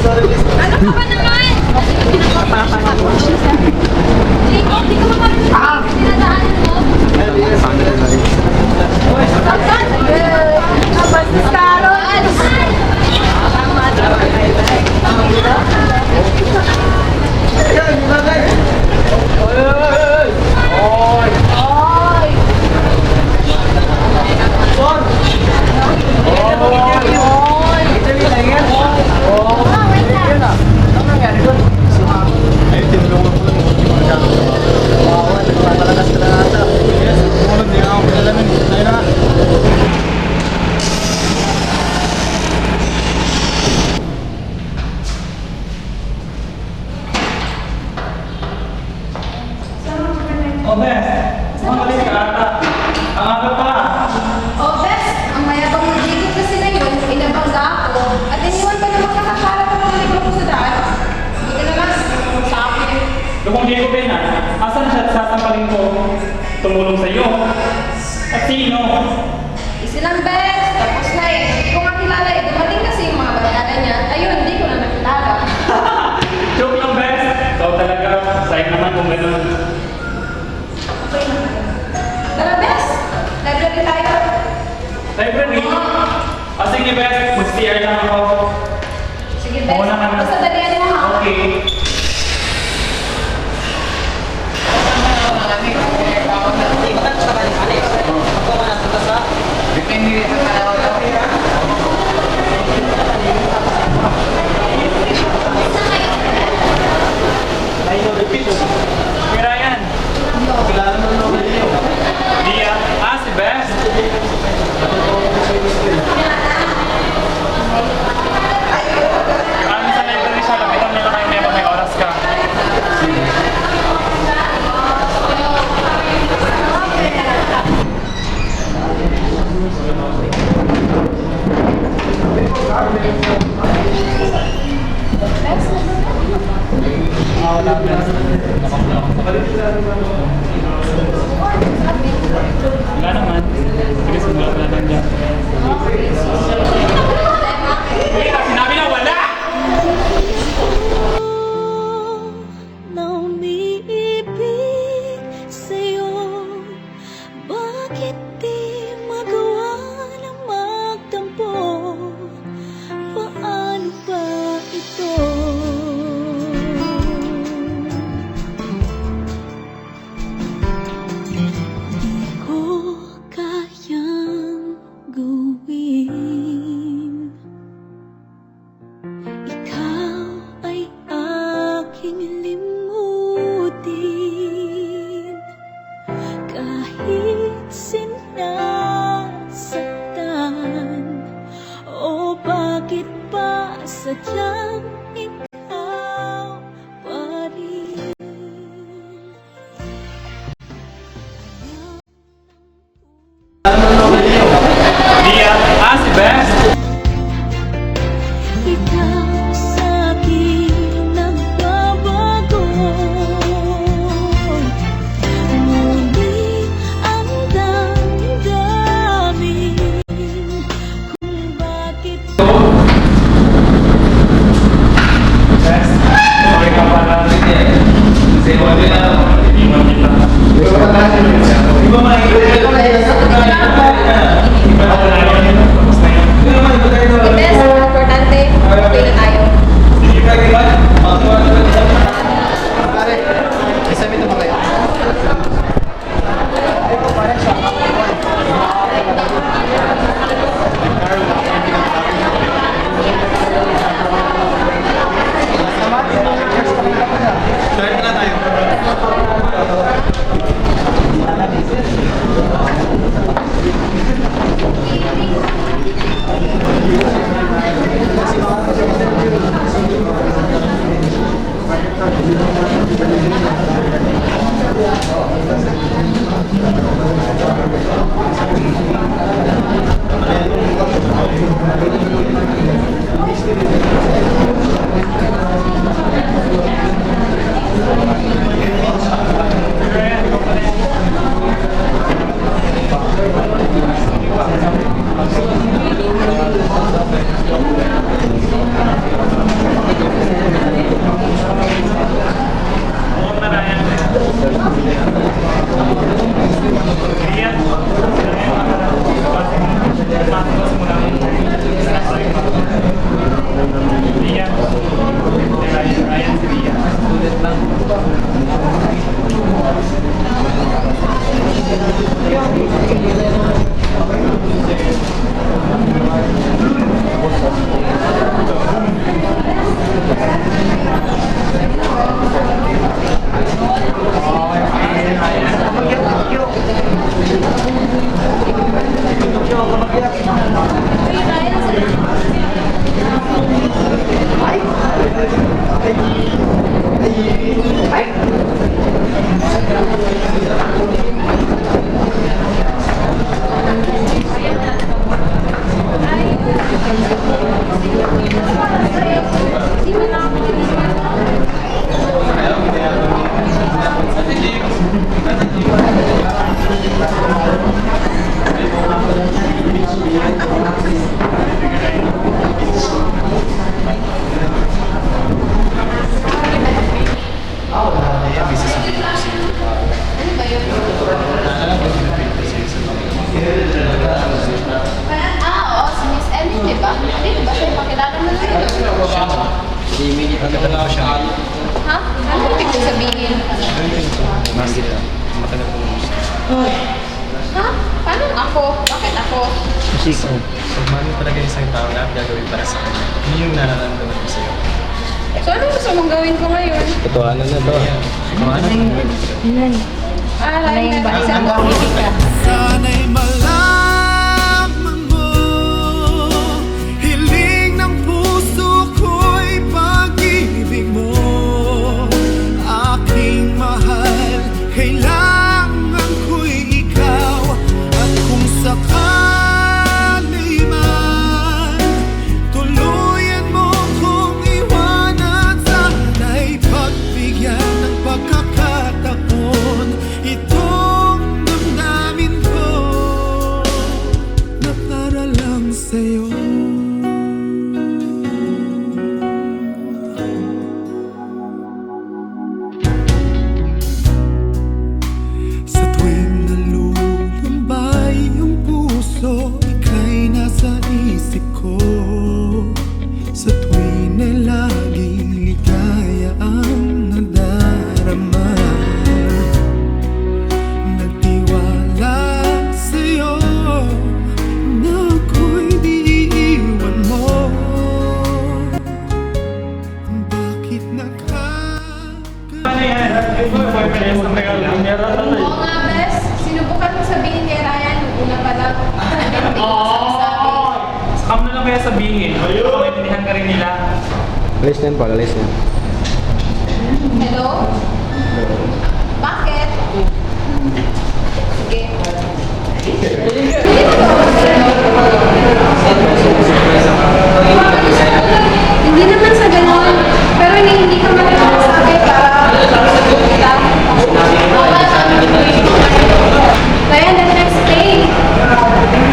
Ano ka ba naman? Hindi ko makarap sinadaanan mo. Bastos Carol! Oh, Bes! Umalis ka ata. Ang aga pa. Oh, Bes, ang mayabang mo dito kasi na yun, inabangga ako. At iniwan pa naman kakakarap ang mga libro ko sa daan. Buti naman, sa akin. Lukong Diego Ben, asan siya at sasampalin ko tumulong sa iyo? At sino? Isa lang, Bes. Tapos na eh. Hindi ko makilala eh. Dumating kasi yung mga barkada niya. Ayun, hindi ko na nakilala. Joke lang, Bes. Ikaw talaga. Sayang naman kung gano'n. Okay na. Tara, Bes. Library tayo. Library? Sige, Bes. Mag-CR lang ako. Sige, Bes. Oo naman. Basta dalian mo ha. Okay. Kira yan. Dia. Si Bes. Maraming sa library siya. Lapitan nila kayo may oras ka. Wala naman. Sige, simulat na lang dyan. Sinabi na wala! Na umiibig sa'yo, bakit di magawa na magtampo? Paano ba ito? Di ko kayang gawin. Ikaw ay aking limutin, kahit sinasaktan. O bakit ba sadyang ikaw pa rin? Dia. Si Bes. Ikaw sa'kin nagbabago. Ngunit ang damdamin kung bakit Matagal pa siya. Ha? Ano ibig ko sabihin? Matagal pa siya. Ha? Paano ako? Bakit ako? Kasi so mahal talaga yung isang tao na gagawin para sa kanya. Yun yung nararamdaman ko sa'yo. So ano gusto mong gawin ko ngayon? Totohanan na to. Totohanan na. Ryan, isa ko. Sana'y malaman mo, hiling ng puso ko'y pag-ibig mo. Aking mahal, kailangan ko'y ikaw. At kung sakali man, tuluyan mo kong iwanan. Sana'y pagbigyan ng pagkakataon itong damdamin ko na para lang sa'yo. Sa tuwing nalulumbay yung puso, ika'y nasa isip ko. Sa tuwing na laging ligaya ang nadarama, nagtiwala sa'yo na ako'y di iiwan mo. Bakit Ano yan? Boyfriend sa tagal lang. Oo nga, bes. Sinubukan ko sabihin kay Ryan nung una pa lang. Hindi ko sabi. Scam na lang kaya sabihin. Baka maintindihan ka rin nila. Alis na yan, Paul. Alis na. Hello? Bakit? Sige. Hindi naman sa ganon. Pero hindi ka magsasabi para kita. Ryan, the next day. Ryan, the next day.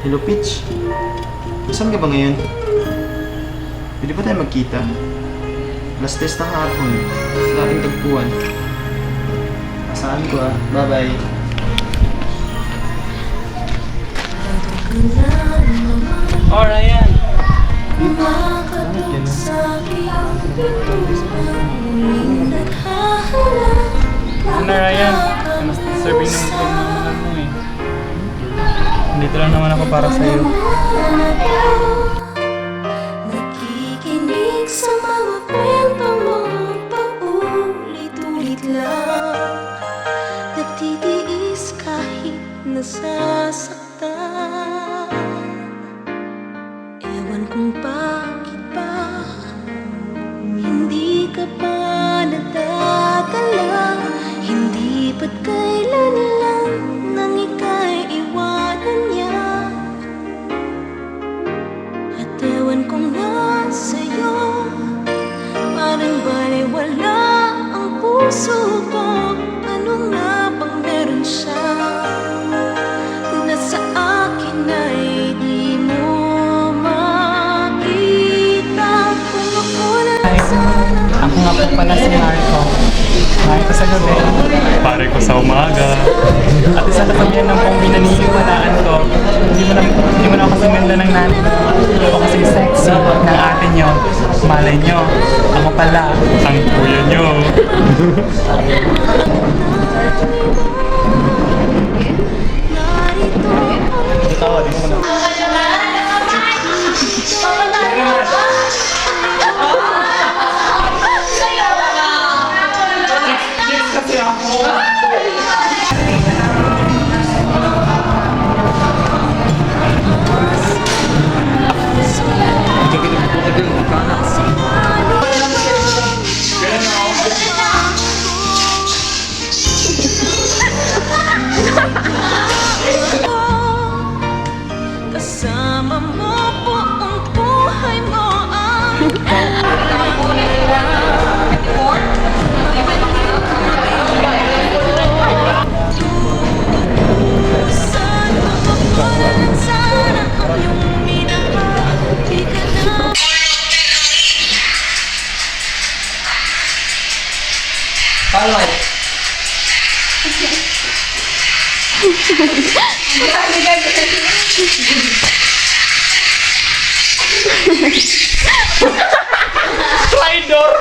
Hello, Peach. Saan ka ba ngayon? Pwede ba tayo magkita? Last test na hapon. Sa ating tagpuan. Asahan ko ah. Bye-bye. Oh, Ryan. Ano, Ryan? Mas deserving naman sa pagmamahal mo eh. Dito lang naman ako para sa'yo. Nakikinig sa mga kwento mo, paulit-ulit lang. Nagtitiis kahit nasasaktan. Ewan kung bakit ba hindi ka pa nadadala. Hindi ba't kailan lang nang ika'y iwanan niya. At ewan kung nasa'yo, parang baliwala ang puso ko. Ano nga bang meron siya na sa akin ay di mo makita. Kung ako lang sana Ako nga po pala si Marco. Marco sa gabi. Pare ko sa umaga. At isa na kami ng pong binaniniwalaan ko. Hindi mo na ako sumenda ng nanay. Ako kasi sexy ng ate nyo. Malay nyo, ako pala ang kuya nyo. narito ako. Kasi ako. Slide door!